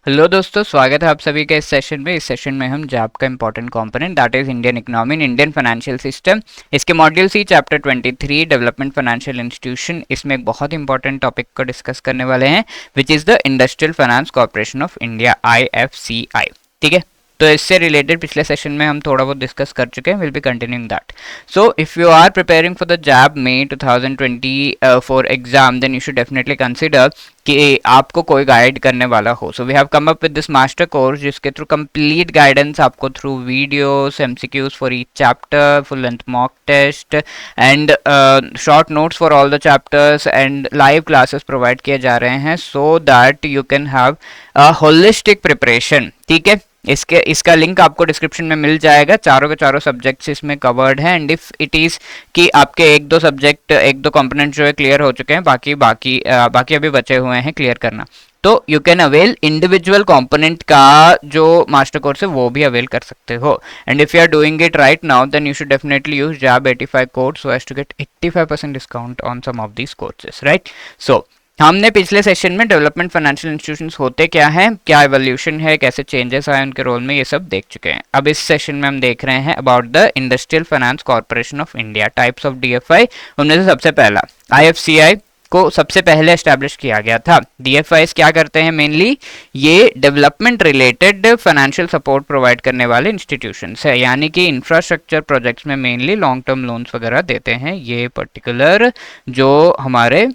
Hello दोस्तों, स्वागत है आप सभी का इस सेशन में। इस सेशन में हम जॉब का important component that is Indian economy in Indian financial system, इसके मॉड्यूल सी चैप्टर 23 डेवलपमेंट फाइनेंशियल इंस्टीट्यूशन, इसमें एक बहुत इंपॉर्टेंट टॉपिक को डिस्कस करने वाले हैं which is the industrial finance corporation of India, IFCI। ठीक है, तो इससे रिलेटेड पिछले सेशन में हम थोड़ा बहुत डिस्कस कर चुके हैं, will be continuing that. So if you are preparing for the job में 2024 exam, then you should definitely consider कि आपको कोई गाइड करने वाला हो। So we have come up with this master course जिसके थ्रू कंप्लीट गाइडेंस आपको through videos, MCQs for each chapter, full length mock test and short notes for all the chapters and live classes provide किए जा रहे हैं so that you can have a holistic preparation. ठीक है, इसका link आपको description में मिल जाएगा। चारों के चारों सब्जेक्ट्स इसमें कवर्ड हैं एंड इफ इट इज कि आपके एक दो कंपोनेंट जो है क्लियर हो चुके हैं, बाकी अभी बचे हुए हैं क्लियर करना, तो you can avail individual component का जो मास्टर कोर्स है वो भी अवेल कर सकते हो। And if you are doing it right now then you should definitely use job 85 code so as to get 85% discount on some of these courses, right. सो हमने पिछले सेशन में डेवलपमेंट फाइनेंशियल इंस्टीट्यूशंस होते क्या हैं, क्या एवोल्यूशन है, कैसे चेंजेस आए उनके रोल में, ये सब देख चुके हैं। अब इस सेशन में हम देख रहे हैं about the industrial finance corporation of India, types of DFI। उनमें से सबसे पहला IFCI को सबसे पहले एस्टैब्लिश किया गया था। DFIs क्या करते हैं मेनली, ये development related financial support provide करने वाले इंस्टीट्यूशंस है, यानी कि इंफ्रास्ट्रक्चर प्रोजेक्ट्स में मेनली लॉन्ग टर्म लोन्स वगैरह देते हैं ये पर्टिकुलर जो हमारे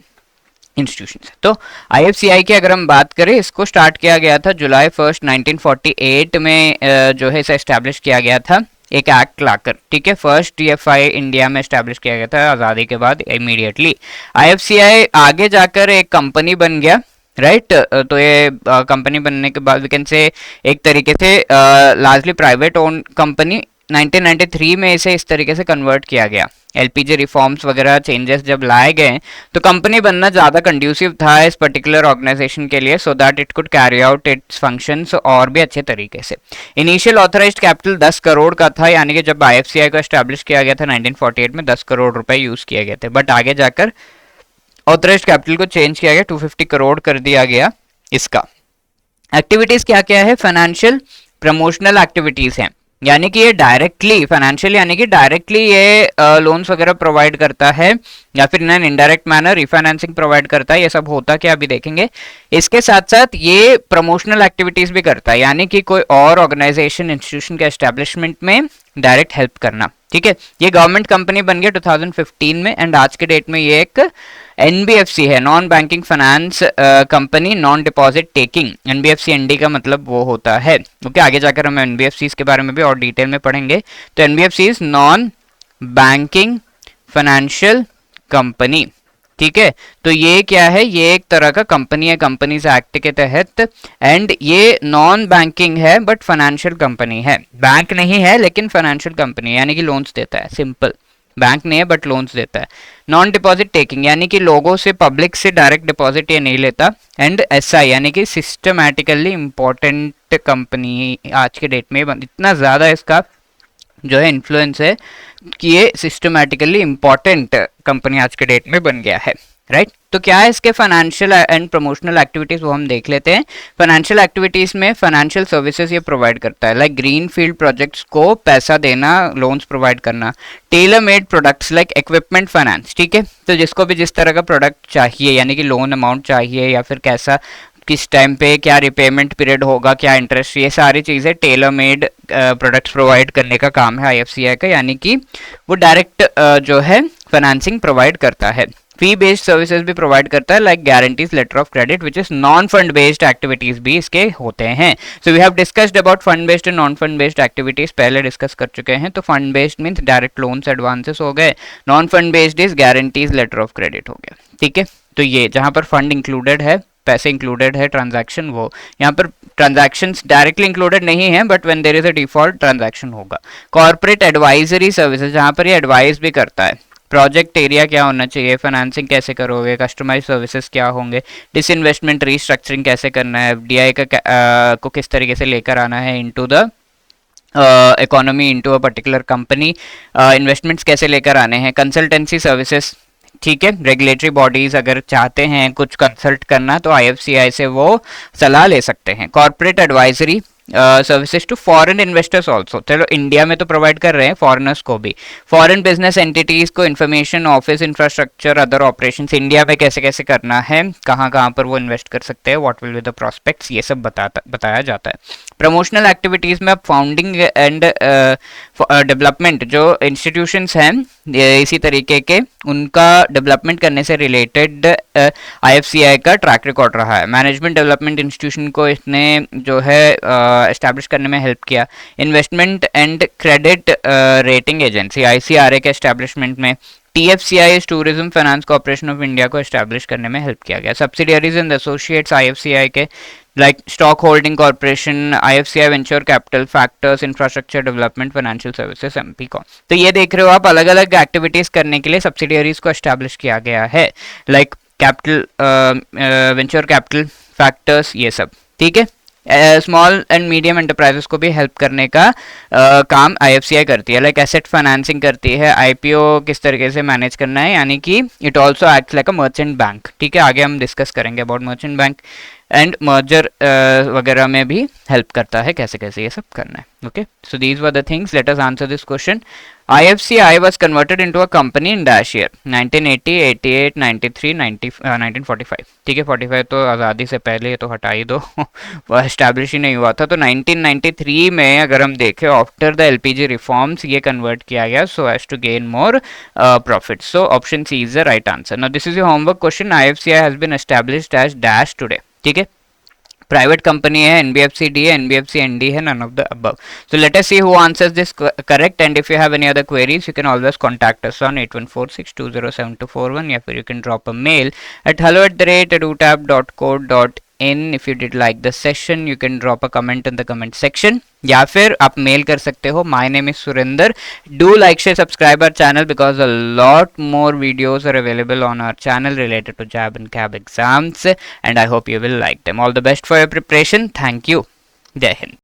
इंस्टीट्यूशन है। तो IFCI की अगर हम बात करें, इसको स्टार्ट किया गया था जुलाई 1 1948 में जो है इसे एस्टैब्लिश किया गया था एक एक्ट लाकर। ठीक है, फर्स्ट DFI इंडिया में एस्टैब्लिश किया गया था आज़ादी के बाद इमीडिएटली। IFCI आगे जाकर एक कंपनी बन गया, राइट तो ये कंपनी बनने के बाद वी कैन से एक तरीके से लार्जली प्राइवेट ओन कंपनी। 1993 में इसे इस तरीके से कन्वर्ट किया गया, LPG रिफॉर्म्स वगैरह चेंजेस जब लाए गए तो कंपनी बनना ज़्यादा कंड्यूसिव था इस पर्टिकुलर ऑर्गेनाइजेशन के लिए so that it could carry out it's functions और भी अच्छे तरीके से। इनिशियल ऑथराइज्ड कैपिटल 10 करोड़ का था, यानी कि जब IFCI को एस्टैब्लिश किया गया था 1948 में 10 करोड़ रुपए यूज़ किए गए थे, बट आगे जाकर ऑथराइज्ड कैपिटल को चेंज किया गया, 250 करोड़ कर दिया गया। इसका एक्टिविटीज़ क्या क्या है, फाइनेंशियल प्रमोशनल एक्टिविटीज़ हैं, यानी कि ये डायरेक्टली फाइनेंशियल यानी कि डायरेक्टली ये लोन्स वगैरह प्रोवाइड करता है या फिर in an indirect manner refinancing provide करता है। ये सब होता क्या अभी देखेंगे। इसके साथ साथ ये प्रमोशनल एक्टिविटीज भी करता है, यानी कि कोई और ऑर्गेनाइजेशन इंस्टीट्यूशन के एस्टेब्लिशमेंट में डायरेक्ट हेल्प करना। ठीक है, ये गवर्नमेंट कंपनी बन गया 2015 में एंड आज के डेट में ये एक NBFC है, non banking finance company, non deposit taking. NBFC ND का मतलब वो होता है, ओके आगे जाकर हम NBFCs के बारे में भी और डिटेल में पढ़ेंगे। तो NBFC is non banking financial company. ठीक है, तो ये क्या है, ये एक तरह का कंपनी है कंपनीज एक्ट के तहत एंड ये नॉन बैंकिंग है बट फाइनेंशियल कंपनी है, बैंक नहीं है लेकिन फाइनेंशियल कंपनी यानी कि लोन्स देता है, सिंपल बैंक नहीं है बट लोन्स देता है। नॉन डिपॉजिट टेकिंग यानी कि लोगों से पब्लिक से डायरेक्ट डिपॉजिट ये नहीं लेता एंड SI यानी कि सिस्टमैटिकली इंपॉर्टेंट कंपनी। आज के डेट में इतना ज़्यादा इसका जो है इन्फ्लुएंस है कि ये सिस्टमैटिकली इंपॉर्टेंट कंपनी आज के डेट में बन गया है, राइट। तो क्या है इसके फाइनेंशियल एंड प्रमोशनल एक्टिविटीज वो हम देख लेते हैं। फाइनेंशियल एक्टिविटीज में फाइनेंशियल सर्विसेज ये प्रोवाइड करता है, लाइक ग्रीन फील्ड प्रोजेक्ट्स को पैसा देना, लोन्स प्रोवाइड करना, tailor made products like equipment finance. ठीक है, तो जिसको भी जिस तरह का प्रोडक्ट चाहिए यानी कि लोन अमाउंट चाहिए या फिर कैसा किस टाइम पे क्या रिपेमेंट पीरियड होगा, क्या इंटरेस्ट, ये सारी चीज़ें टेलर मेड प्रोडक्ट्स प्रोवाइड करने का काम है IFCI का, यानी कि वो डायरेक्ट जो है फाइनेंसिंग प्रोवाइड करता है। फी बेस्ड सर्विसेज भी प्रोवाइड करता है, like guarantees, letter of credit which is non fund based activities भी इसके होते हैं। So we have discussed about fund based and non fund based activities, पहले डिस्कस कर चुके हैं। तो fund based means direct loans advances हो गए, non fund based is guarantees, letter of credit हो गया। ठीक है, तो ये जहां पर फंड इंक्लूडेड है, पैसे इंक्लूडेड है, ट्रांजैक्शन वो यहाँ पर ट्रांजैक्शंस डायरेक्टली इंक्लूडेड नहीं है but when there is a default transaction होगा। कॉर्पोरेट एडवाइजरी सर्विसेज, जहाँ पर ये एडवाइस भी करता है, प्रोजेक्ट एरिया क्या होना चाहिए, फाइनेंसिंग कैसे करोगे, कस्टमाइज सर्विसेज क्या होंगे, डिसइन्वेस्टमेंट रीस्ट्रक्चरिंग कैसे करना है, FDI का को किस तरीके से लेकर आना है into the economy, into a particular company, investments कैसे लेकर आने हैं, कंसल्टेंसी सर्विसेज ठीक है, रेगुलेटरी बॉडीज अगर चाहते हैं कुछ कंसल्ट करना तो आईएफसीआई से वो सलाह ले सकते हैं। Corporate advisory services to foreign investors also, चलो इंडिया में तो प्रोवाइड कर रहे हैं, फॉरेनर्स को भी, फॉरेन बिजनेस एंटिटीज को information, office infrastructure, other operations, India में कैसे कैसे करना है, कहाँ कहाँ पर वो इन्वेस्ट कर सकते हैं, what will be the prospects, ये सब बताया जाता है। प्रमोशनल एक्टिविटीज में अब फाउंडिंग एंड डेवलपमेंट जो इंस्टीट्यूशंस हैं इसी तरीके के, उनका डेवलपमेंट करने से रिलेटेड आईएफसीआई का ट्रैक रिकॉर्ड रहा है। मैनेजमेंट डेवलपमेंट इंस्टीट्यूशन को इसने जो है एस्टैब्लिश करने में हेल्प किया। Investment and credit rating agency ICRA के एस्टैब्लिशमेंट में TFCI tourism finance corporation of India को एस्टैब्लिश करने में हेल्प किया गया। सब्सिडियरीज एंड एसोसिएट्स आईएफसीआई के like stock holding corporation, IFCI venture capital, factors, infrastructure development, financial services, MP com. तो ये देख रहे हो आप, अलग अलग एक्टिविटीज करने के लिए सब्सिडियरीज को एस्टैब्लिश किया गया है, like capital, venture capital, factors, ये सब। ठीक है, स्मॉल एंड मीडियम एंटरप्राइजेस को भी हेल्प करने का काम आईएफसीआई करती है, लाइक एसेट फाइनेंसिंग करती है, आईपीओ किस तरीके से मैनेज करना है, यानी कि it also act like a merchant bank. ठीक है, आगे हम डिस्कस करेंगे about merchant bank and merger वगैरह में भी हेल्प करता है, कैसे कैसे ये सब करना है। Okay, so these were the things, let us answer this question. IFCI was converted into a company in dash year 1980, 88, 93, 90, 1945। ठीक है, 45 तो आज़ादी से पहले, तो हटा ही दो वो एस्टैब्लिश ही नहीं हुआ था। तो 1993 में अगर हम देखें, आफ्टर द एलपीजी रिफॉर्म्स ये कन्वर्ट किया गया so as to gain more profit. So option C is the right answer. Now this is your homework question. IFCI has been established as dash today. ठीक है, private company है, NBFC D है, NBFC ND है, none of the above. So let us see who answers this correct, and if you have any other queries you can always contact us on 8146207241, या फिर you can drop a mail at hello@edutap.co.in। if you did like the session you can drop a comment in the comment section, या फिर आप mail कर सकते हो। My name is Surinder. Do like, share, subscribe our channel because a lot more videos are available on our channel related to JAB and CAB exams, and I hope you will like them. All the best for your preparation. Thank you. Jai Hind.